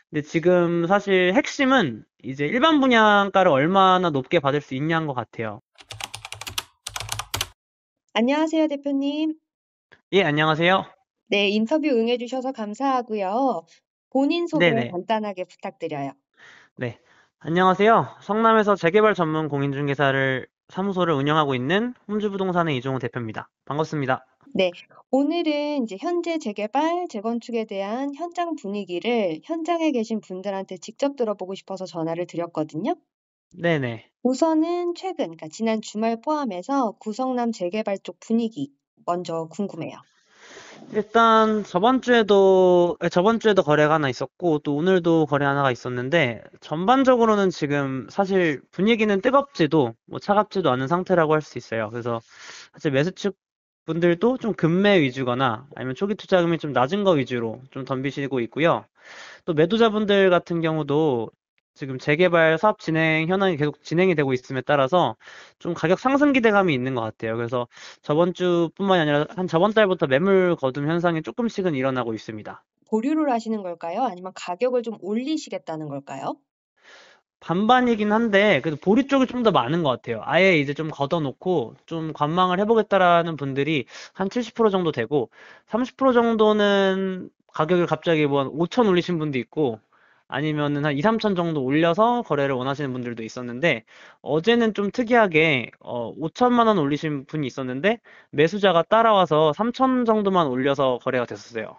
근데 지금 사실 핵심은 이제 일반 분양가를 얼마나 높게 받을 수 있냐인 것 같아요. 안녕하세요, 대표님. 예, 안녕하세요. 네, 인터뷰 응해주셔서 감사하고요. 본인 소개 네네. 간단하게 부탁드려요. 네. 안녕하세요. 성남에서 재개발 전문 공인중개사를 사무소를 운영하고 있는 홈즈부동산의 이종호 대표입니다. 반갑습니다. 네, 오늘은 이제 현재 재개발, 재건축에 대한 현장 분위기를 현장에 계신 분들한테 직접 들어보고 싶어서 전화를 드렸거든요. 네네. 우선은 최근, 그러니까 지난 주말 포함해서 구성남 재개발 쪽 분위기 먼저 궁금해요. 일단 저번 주에도 거래가 하나 있었고 또 오늘도 거래 하나가 있었는데 전반적으로는 지금 사실 분위기는 뜨겁지도 뭐 차갑지도 않은 상태라고 할 수 있어요. 그래서 사실 매수 측 분들도 좀 급매 위주거나 아니면 초기 투자금이 좀 낮은 거 위주로 좀 덤비시고 있고요. 또 매도자분들 같은 경우도 지금 재개발 사업 진행 현황이 계속 진행이 되고 있음에 따라서 좀 가격 상승 기대감이 있는 것 같아요. 그래서 저번 주뿐만이 아니라 한 저번 달부터 매물 거둠 현상이 조금씩은 일어나고 있습니다. 보류를 하시는 걸까요? 아니면 가격을 좀 올리시겠다는 걸까요? 반반이긴 한데 그래도 보리 쪽이 좀 더 많은 것 같아요. 아예 이제 좀 걷어놓고 좀 관망을 해보겠다라는 분들이 한 70% 정도 되고 30% 정도는 가격을 갑자기 뭐 한 5천 올리신 분도 있고 아니면은 한 2, 3천 정도 올려서 거래를 원하시는 분들도 있었는데 어제는 좀 특이하게 5천만 원 올리신 분이 있었는데 매수자가 따라와서 3천 정도만 올려서 거래가 됐었어요.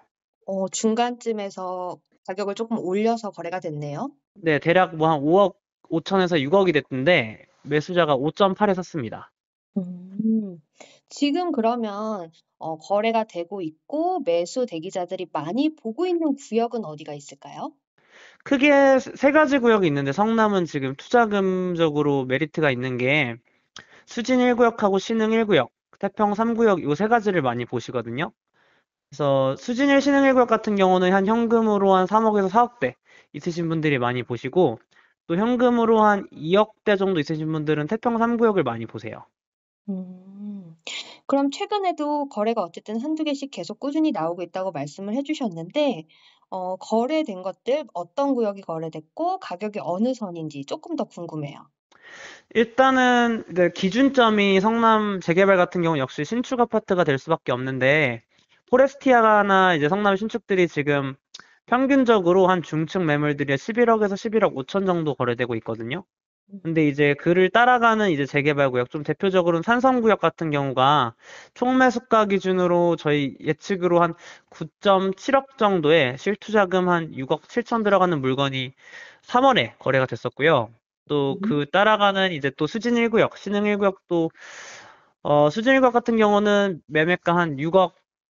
중간쯤에서 가격을 조금 올려서 거래가 됐네요. 네, 대략 뭐 한 5억 5천에서 6억이 됐는데 매수자가 5.8에 샀습니다. 음. 지금 그러면 거래가 되고 있고 매수 대기자들이 많이 보고 있는 구역은 어디가 있을까요? 크게 세 가지 구역이 있는데 성남은 지금 투자금적으로 메리트가 있는 게 수진 1구역하고 신흥 1구역, 태평 3구역 요 세 가지를 많이 보시거든요. 그래서 수진 1, 신흥 1구역 같은 경우는 한 현금으로 한 3억에서 4억대 있으신 분들이 많이 보시고 또 현금으로 한 2억대 정도 있으신 분들은 태평 3구역을 많이 보세요. 음. 그럼 최근에도 거래가 어쨌든 한두 개씩 계속 꾸준히 나오고 있다고 말씀을 해 주셨는데 거래된 것들 어떤 구역이 거래됐고 가격이 어느 선인지 조금 더 궁금해요. 일단은 그 기준점이 성남 재개발 같은 경우 역시 신축 아파트가 될 수밖에 없는데 포레스티아나 이제 성남 신축들이 지금 평균적으로 한 중층 매물들이 11억에서 11억 5천 정도 거래되고 있거든요. 근데 이제 그를 따라가는 이제 재개발 구역, 좀 대표적으로는 산성구역 같은 경우가 총매수가 기준으로 저희 예측으로 한 9.7억 정도의 실투자금 한 6억 7천 들어가는 물건이 3월에 거래가 됐었고요. 또 음. 그 따라가는 이제 또 수진 1구역, 신흥 1구역도 수진 1구역 같은 경우는 매매가 한 6억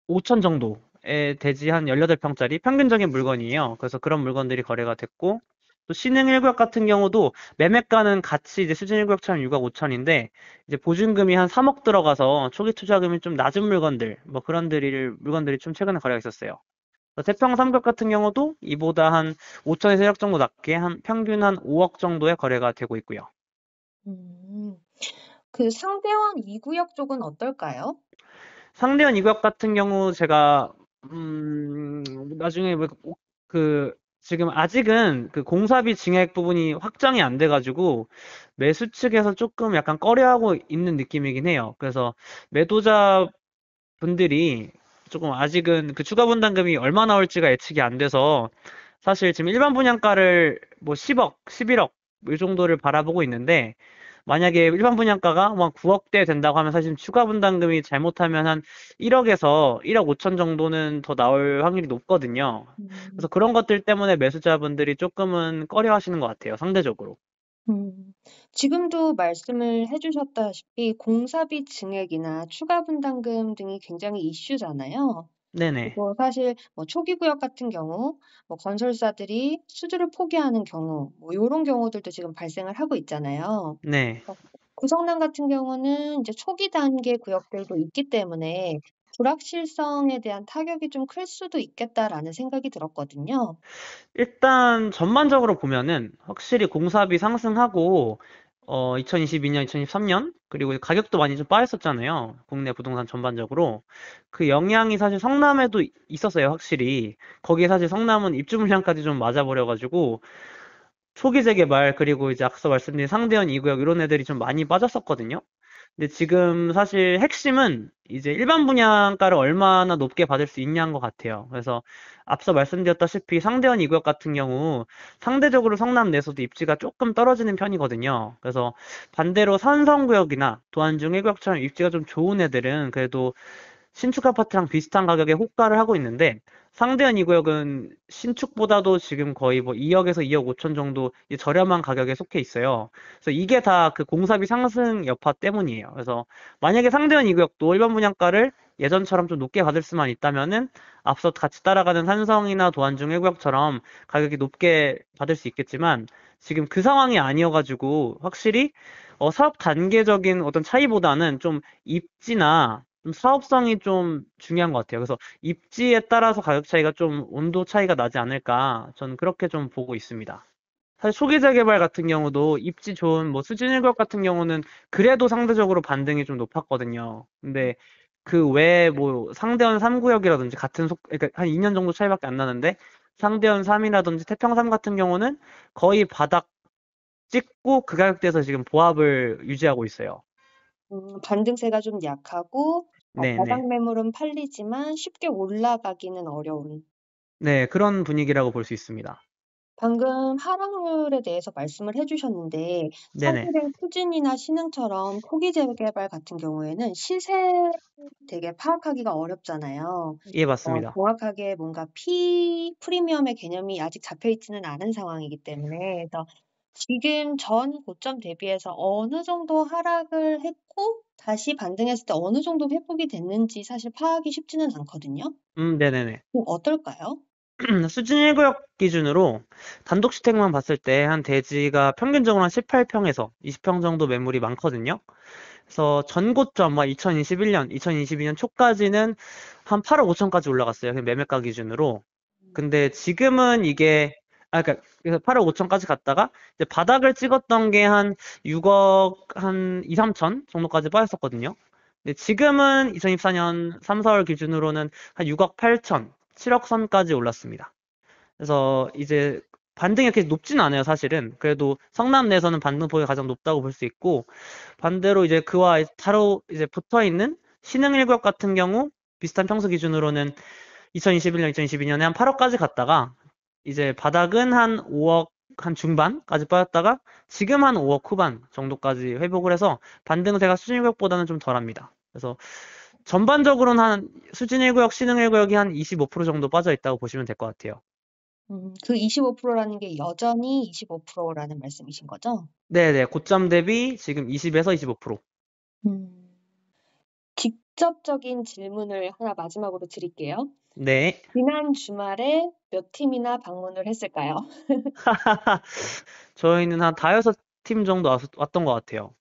5천 정도에 대지 한 18평짜리 평균적인 물건이에요. 그래서 그런 물건들이 거래가 됐고 또 신흥 1구역 같은 경우도 매매가는 같이 이제 수진 1구역처럼 6억 5천인데 이제 보증금이 한 3억 들어가서 초기 투자금이 좀 낮은 물건들 뭐 물건들이 좀 최근에 거래가 있었어요. 태평 3구역 같은 경우도 이보다 한 5천에서 1억 정도 낮게 한 평균 한 5억 정도의 거래가 되고 있고요. 음. 그 상대원 2 구역 쪽은 어떨까요? 상대원 2구역 같은 경우 제가 나중에 그 지금 아직은 그 공사비 증액 부분이 확정이 안 돼가지고 매수 측에서 조금 약간 꺼려하고 있는 느낌이긴 해요. 그래서 매도자 분들이 조금 아직은 그 추가 분담금이 얼마 나올지가 예측이 안 돼서 사실 지금 일반 분양가를 뭐 10억, 11억 이 정도를 바라보고 있는데 만약에 일반 분양가가 뭐 9억대 된다고 하면 사실 추가 분담금이 잘못하면 한 1억에서 1억 5천 정도는 더 나올 확률이 높거든요. 그래서 음. 그런 것들 때문에 매수자분들이 조금은 꺼려 하시는 것 같아요, 상대적으로. 음. 지금도 말씀을 해 주셨다시피 공사비 증액이나 추가 분담금 등이 굉장히 이슈잖아요. 네네. 그리고 사실 뭐 초기 구역 같은 경우 뭐 건설사들이 수주를 포기하는 경우 뭐 요런 경우들도 지금 발생을 하고 있잖아요. 네. 구성난 같은 경우는 이제 초기 단계 구역들도 있기 때문에 '불확실성에 대한 타격이 좀 클 수도 있겠다.'라는 생각이 들었거든요. 일단 전반적으로 보면은 확실히 공사비 상승하고 2022년, 2023년, 그리고 가격도 많이 좀 빠졌었잖아요. 국내 부동산 전반적으로. 그 영향이 사실 성남에도 있었어요, 확실히. 거기에 사실 성남은 입주 물량까지 좀 맞아버려가지고, 초기 재개발, 그리고 이제 앞서 말씀드린 상대원 2구역 이런 애들이 좀 많이 빠졌었거든요. 근데 지금 사실 핵심은 이제 일반 분양가를 얼마나 높게 받을 수 있냐인 것 같아요. 그래서 앞서 말씀드렸다시피 상대원 2구역 같은 경우 상대적으로 성남 내에서도 입지가 조금 떨어지는 편이거든요. 그래서 반대로 산성구역이나 도안중 1구역처럼 입지가 좀 좋은 애들은 그래도 신축 아파트랑 비슷한 가격에 호가를 하고 있는데 상대한 2구역은 신축보다도 지금 거의 뭐 2억에서 2억 5천 정도 저렴한 가격에 속해 있어요. 그래서 이게 다 그 공사비 상승 여파 때문이에요. 그래서 만약에 상대한 2구역도 일반 분양가를 예전처럼 좀 높게 받을 수만 있다면은 앞서 같이 따라가는 산성이나 도안중 1구역처럼 가격이 높게 받을 수 있겠지만 지금 그 상황이 아니어가지고 확실히 사업 단계적인 어떤 차이보다는 좀 입지나 좀 사업성이 좀 중요한 것 같아요. 그래서 입지에 따라서 가격 차이가 좀 온도 차이가 나지 않을까 저는 그렇게 좀 보고 있습니다. 사실 초기 재개발 같은 경우도 입지 좋은 뭐 수진 1구역 같은 경우는 그래도 상대적으로 반등이 좀 높았거든요. 근데 그 외에 뭐 상대원 3구역이라든지 같은 그러니까 한 2년 정도 차이밖에 안 나는데 상대원 3이라든지 태평 3 같은 경우는 거의 바닥 찍고 그 가격대에서 지금 보합을 유지하고 있어요. 반등세가 좀 약하고 바닥 네네. 매물은 팔리지만 쉽게 올라가기는 어려운. 네, 그런 분위기라고 볼 수 있습니다. 방금 하락률에 대해서 말씀을 해 주셨는데 네네. 사실은 수진이나 신흥처럼 초기 재개발 같은 경우에는 시세를 되게 파악하기가 어렵잖아요. 예, 맞습니다. 정확하게 뭔가 프리미엄의 개념이 아직 잡혀 있지는 않은 상황이기 때문에 그래서 지금 전 고점 대비해서 어느 정도 하락을 했고 다시 반등했을 때 어느 정도 회복이 됐는지 사실 파악이 쉽지는 않거든요. 네네네. 어떨까요? 수준 1구역 기준으로 단독주택만 봤을 때 한 대지가 평균적으로 한 18평에서 20평 정도 매물이 많거든요. 그래서 전고점, 막 2021년, 2022년 초까지는 한 8억 5천까지 올라갔어요. 그 매매가 기준으로. 근데 지금은 이게, 그러니까 그래서 8억 5천까지 갔다가 이제 바닥을 찍었던 게 한 6억 한 2, 3천 정도까지 빠졌었거든요. 근데 지금은 2024년 3, 4월 기준으로는 한 6억 8천, 7억 선까지 올랐습니다. 그래서 이제 반등이 이렇게 높지는 않아요, 사실은. 그래도 성남 내에서는 반등폭이 가장 높다고 볼 수 있고, 반대로 이제 그와 바로 이제 붙어 있는 신흥 1구역 같은 경우, 비슷한 평수 기준으로는 2021년, 2022년에 한 8억까지 갔다가, 이제 바닥은 한 5억 한 중반까지 빠졌다가, 지금 한 5억 후반 정도까지 회복을 해서, 반등세가 수준 1구역보다는 좀 덜합니다. 그래서 전반적으로는 한 수진 1구역, 신흥 1구역이 한 25% 정도 빠져 있다고 보시면 될 것 같아요. 그 25%라는 게 여전히 25%라는 말씀이신 거죠? 네네, 고점 대비 지금 20에서 25%. 음. 직접적인 질문을 하나 마지막으로 드릴게요. 네. 지난 주말에 몇 팀이나 방문을 했을까요? 저희는 한 다여섯 팀 정도 왔던 것 같아요.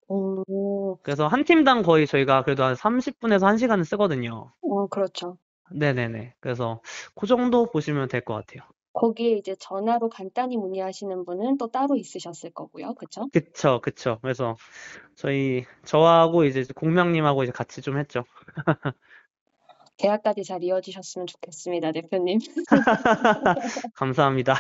오. 그래서 한 팀당 거의 저희가 그래도 한 30분에서 1시간은 쓰거든요. 그렇죠. 네네네. 그래서 그 정도 보시면 될 것 같아요. 거기에 이제 전화로 간단히 문의하시는 분은 또 따로 있으셨을 거고요. 그쵸? 그쵸, 그쵸. 그래서 저하고 이제 공명님하고 이제 같이 좀 했죠. 계약까지 잘 이어지셨으면 좋겠습니다, 대표님. 감사합니다.